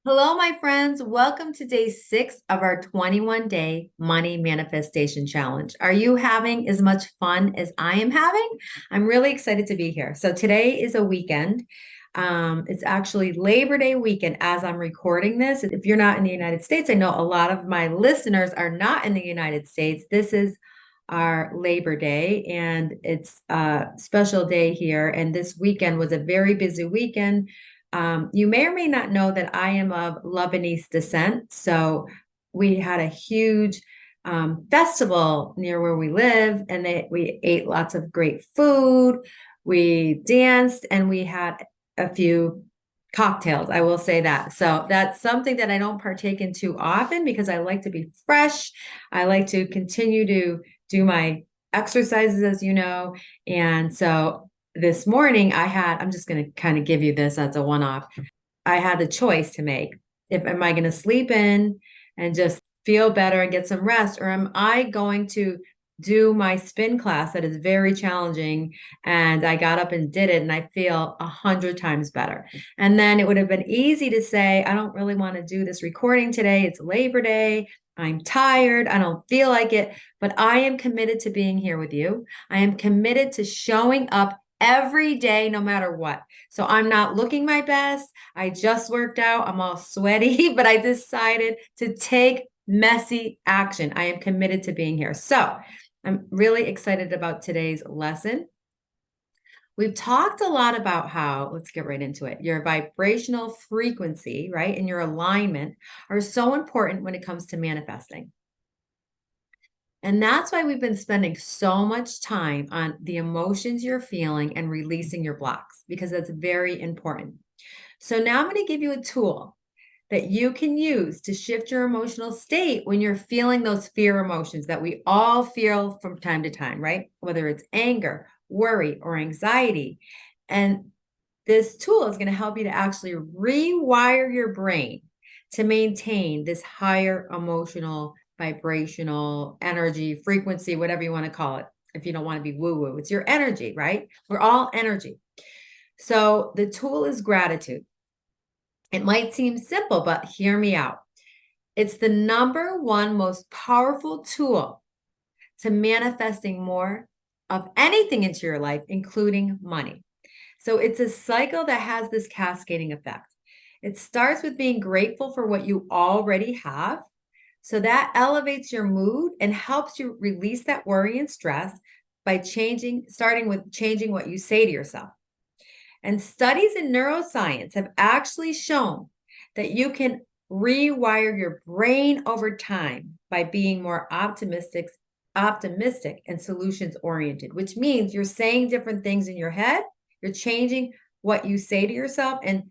Hello, my friends. Welcome to day 6 of our 21-day money manifestation challenge. Are you having as much fun as I am having? I'm really excited to be here. So today is a weekend. It's actually Labor Day weekend as I'm recording this. If you're not in the United States, I know a lot of my listeners are not in the United States. This is our Labor Day, and it's a special day here. And this weekend was a very busy weekend. You may or may not know that I am of Lebanese descent. So we had a huge festival near where we live, and we ate lots of great food. We danced, and we had a few cocktails. I will say that. So that's something that I don't partake in too often because I like to be fresh. I like to continue to do my exercises, as you know. And so this morning I'm just going to kind of give you this as a one-off. I had a choice to make. If am I going to sleep in and just feel better and get some rest, or am I going to do my spin class that is very challenging? And I got up and did it, and I feel 100 times better. And then it would have been easy to say, I don't really want to do this recording today. It's Labor Day. I'm tired. I don't feel like it, but I am committed to being here with you. I am committed to showing up every day, no matter what. So I'm not looking my best. I just worked out. I'm all sweaty, but I decided to take messy action. I am committed to being here. So I'm really excited about today's lesson. We've talked a lot about how, let's get right into it, your vibrational frequency, right, and your alignment are so important when it comes to manifesting. And that's why we've been spending so much time on the emotions you're feeling and releasing your blocks, because that's very important. So now I'm going to give you a tool that you can use to shift your emotional state when you're feeling those fear emotions that we all feel from time to time, right? Whether it's anger, worry, or anxiety. And this tool is going to help you to actually rewire your brain to maintain this higher emotional, vibrational energy, frequency, whatever you want to call it. If you don't want to be woo woo, it's your energy, right? We're all energy. So the tool is gratitude. It might seem simple, but hear me out. It's the number one most powerful tool to manifesting more of anything into your life, including money. So it's a cycle that has this cascading effect. It starts with being grateful for what you already have. So that elevates your mood and helps you release that worry and stress by starting with changing what you say to yourself. And studies in neuroscience have actually shown that you can rewire your brain over time by being more optimistic and solutions oriented, which means you're saying different things in your head, you're changing what you say to yourself. And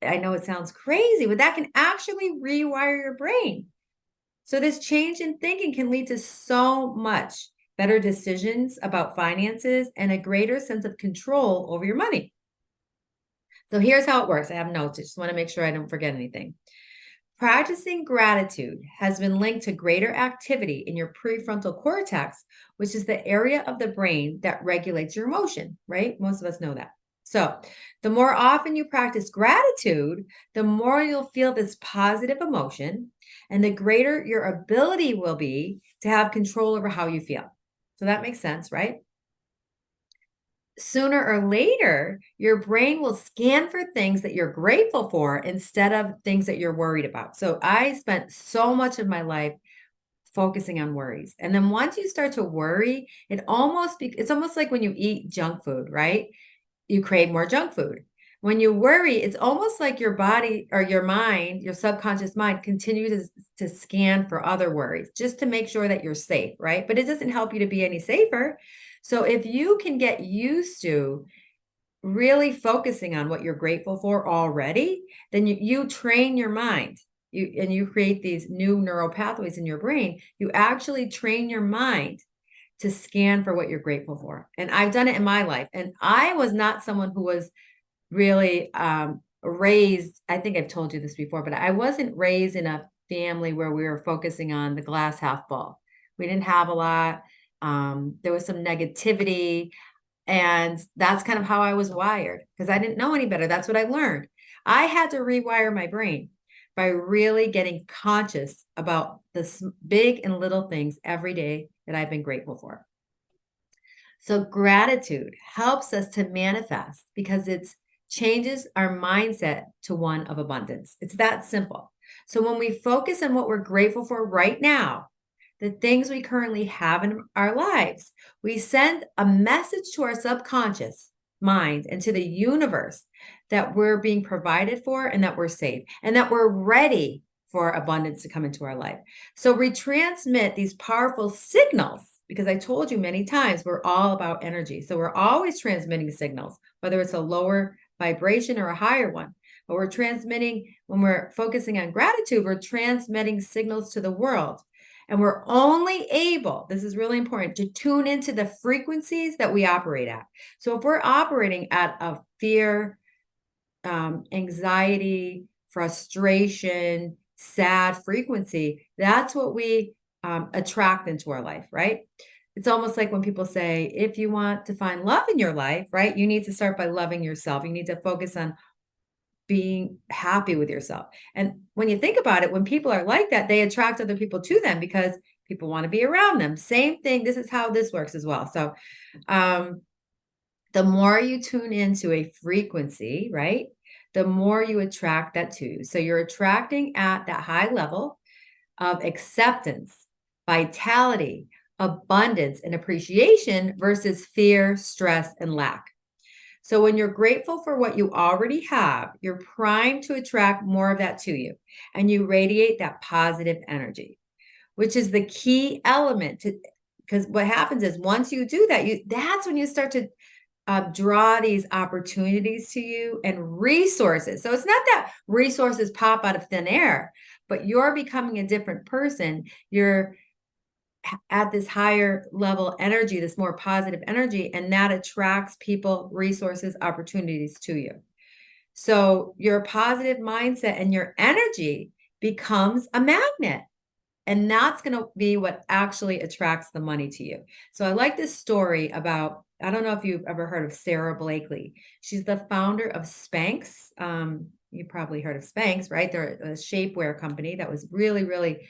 I know it sounds crazy, but that can actually rewire your brain. So this change in thinking can lead to so much better decisions about finances and a greater sense of control over your money. So here's how it works. I have notes. I just want to make sure I don't forget anything. Practicing gratitude has been linked to greater activity in your prefrontal cortex, which is the area of the brain that regulates your emotion, right? Most of us know that. So, the more often you practice gratitude, the more you'll feel this positive emotion, and the greater your ability will be to have control over how you feel. So, that makes sense, right? Sooner or later, your brain will scan for things that you're grateful for instead of things that you're worried about. So I spent so much of my life focusing on worries. And then once you start to worry, it's almost like when you eat junk food, right? You crave more junk food. When you worry, it's almost like your body or your mind, your subconscious mind continues to scan for other worries just to make sure that you're safe, right? But it doesn't help you to be any safer. So if you can get used to really focusing on what you're grateful for already, then you train your mind. You create these new neural pathways in your brain. You actually train your mind to scan for what you're grateful for. And I've done it in my life. And I was not someone who was really raised. I think I've told you this before, but I wasn't raised in a family where we were focusing on the glass half full. We didn't have a lot. There was some negativity. And that's kind of how I was wired because I didn't know any better. That's what I learned. I had to rewire my brain. by really getting conscious about the big and little things every day that I've been grateful for. So gratitude helps us to manifest because it changes our mindset to one of abundance. It's that simple. So when we focus on what we're grateful for right now, the things we currently have in our lives, we send a message to our subconscious mind and to the universe that we're being provided for and that we're safe and that we're ready for abundance to come into our life. So we transmit these powerful signals because I told you many times we're all about energy. So we're always transmitting signals, whether it's a lower vibration or a higher one. But we're transmitting, when we're focusing on gratitude, we're transmitting signals to the world. And we're only able, this is really important, to tune into the frequencies that we operate at. So if we're operating at a fear, anxiety, frustration, sad frequency, that's what we attract into our life, right? It's almost like when people say, if you want to find love in your life, right, you need to start by loving yourself. You need to focus on being happy with yourself. And when you think about it, when people are like that, they attract other people to them because people want to be around them. Same thing. This is how this works as well. So, the more you tune into a frequency, right, the more you attract that to. So you're attracting at that high level of acceptance, vitality, abundance, and appreciation versus fear, stress, and lack. So when you're grateful for what you already have, you're primed to attract more of that to you, and you radiate that positive energy, which is the key element to, because what happens is once you do that, that's when you start to draw these opportunities to you and resources. So it's not that resources pop out of thin air, but you're becoming a different person. You're at this higher level energy, this more positive energy, and that attracts people, resources, opportunities to you. So your positive mindset and your energy becomes a magnet. And that's going to be what actually attracts the money to you. So I like this story about, I don't know if you've ever heard of Sarah Blakely. She's the founder of Spanx. You probably heard of Spanx, right? They're a shapewear company that was really, really,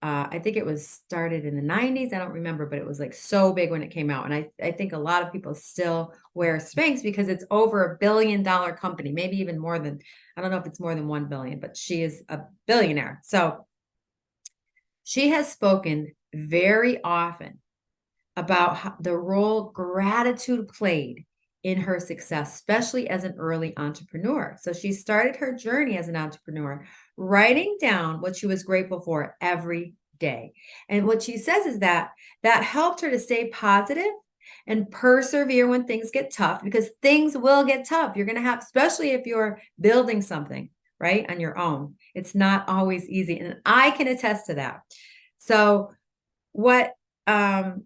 I think it was started in the 90s. I don't remember, but it was like so big when it came out. And I think a lot of people still wear Spanx because it's over $1 billion company, maybe even more than, I don't know if it's more than 1 billion, but she is a billionaire. So she has spoken very often about the role gratitude played in her success, especially as an early entrepreneur. So she started her journey as an entrepreneur, writing down what she was grateful for every day. And what she says is that that helped her to stay positive and persevere when things get tough, because things will get tough. You're going to have, especially if you're building something, right, on your own. It's not always easy. And I can attest to that. So what um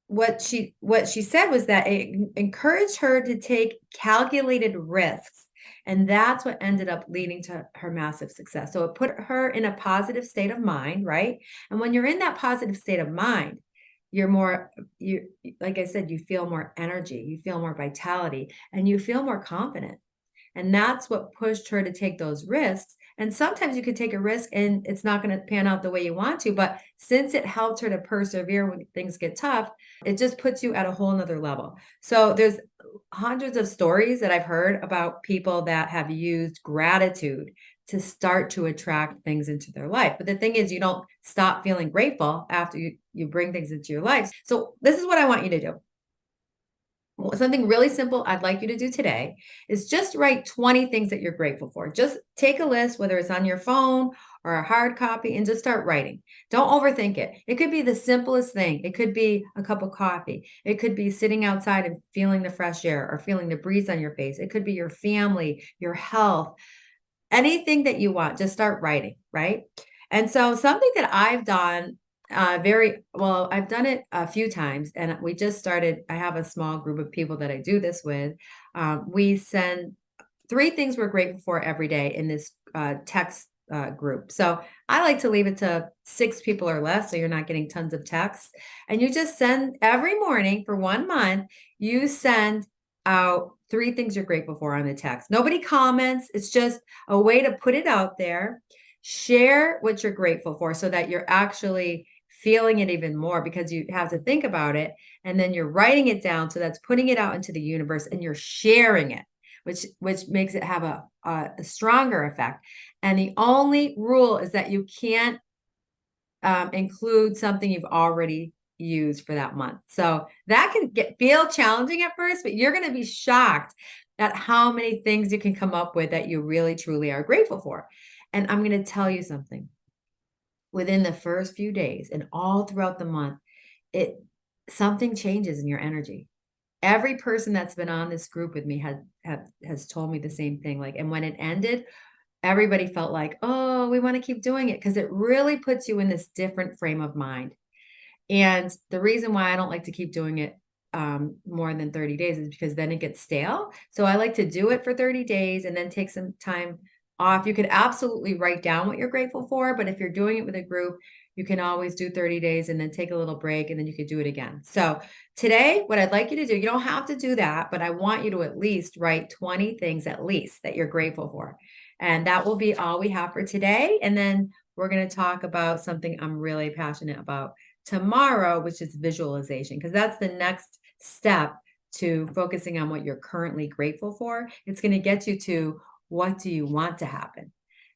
what she said was that it encouraged her to take calculated risks, and that's what ended up leading to her massive success. So it put her in a positive state of mind, right? And when you're in that positive state of mind, you're more, you, like I said, you feel more energy, you feel more vitality, and you feel more confident. And that's what pushed her to take those risks. And sometimes you could take a risk and it's not going to pan out the way you want to. But since it helped her to persevere when things get tough, it just puts you at a whole nother level. So there's hundreds of stories that I've heard about people that have used gratitude to start to attract things into their life. But the thing is, you don't stop feeling grateful after you bring things into your life. So this is what I want you to do. Something really simple I'd like you to do today is just write 20 things that you're grateful for. Just take a list, whether it's on your phone or a hard copy, and just start writing. Don't overthink it. It could be the simplest thing. It could be a cup of coffee. It could be sitting outside and feeling the fresh air or feeling the breeze on your face. It could be your family, your health, anything that you want. Just start writing, right? And so something that I've done very well, I've done it a few times, and we just started. I have a small group of people that I do this with. We send 3 things we're grateful for every day in this text group. So I like to leave it to 6 people or less, so you're not getting tons of texts. And you just send every morning for 1 month, you send out 3 things you're grateful for on the text. Nobody comments. It's just a way to put it out there. Share what you're grateful for so that you're actually feeling it even more because you have to think about it and then you're writing it down. So that's putting it out into the universe and you're sharing it, which makes it have a stronger effect. And the only rule is that you can't include something you've already used for that month. So that can feel challenging at first, but you're going to be shocked at how many things you can come up with that you really truly are grateful for. And I'm going to tell you something. Within the first few days and all throughout the month, it something changes in your energy. Every person that's been on this group with me has told me the same thing. Like, and when it ended, everybody felt like, oh, we want to keep doing it because it really puts you in this different frame of mind. And the reason why I don't like to keep doing it more than 30 days is because then it gets stale. So I like to do it for 30 days and then take some time off. You could absolutely write down what you're grateful for, but if you're doing it with a group, you can always do 30 days and then take a little break and then you could do it again. So today, what I'd like you to do, you don't have to do that, but I want you to at least write 20 things at least that you're grateful for. And that will be all we have for today. And then we're going to talk about something I'm really passionate about tomorrow, which is visualization, because that's the next step to focusing on what you're currently grateful for. It's going to get you to what do you want to happen?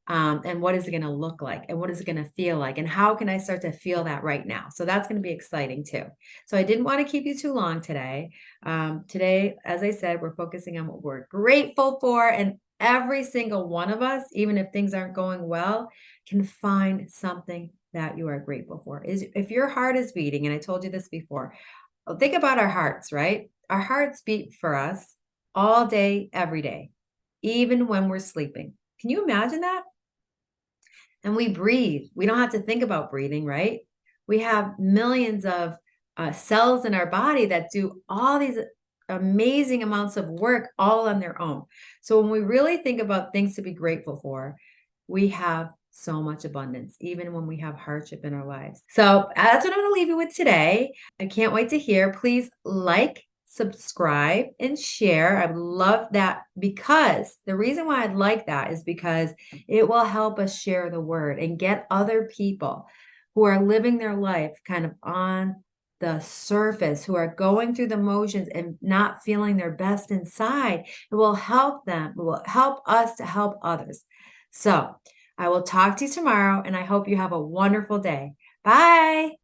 And what is it going to look like? And what is it going to feel like? And how can I start to feel that right now? So that's going to be exciting too. So I didn't want to keep you too long today. Today, as I said, we're focusing on what we're grateful for. And every single one of us, even if things aren't going well, can find something that you are grateful for. Is if your heart is beating, and I told you this before, think about our hearts, right? Our hearts beat for us all day, every day, even when we're sleeping. Can you imagine that? And we breathe. We don't have to think about breathing, right? We have millions of cells in our body that do all these amazing amounts of work all on their own. So when we really think about things to be grateful for, we have so much abundance, even when we have hardship in our lives. So that's what I'm going to leave you with today. I can't wait to hear. Please like, subscribe, and share. I would love that because the reason why I'd like that is because it will help us share the word and get other people who are living their life kind of on the surface, who are going through the motions and not feeling their best inside. It will help them, it will help us to help others. So I will talk to you tomorrow, and I hope you have a wonderful day. Bye.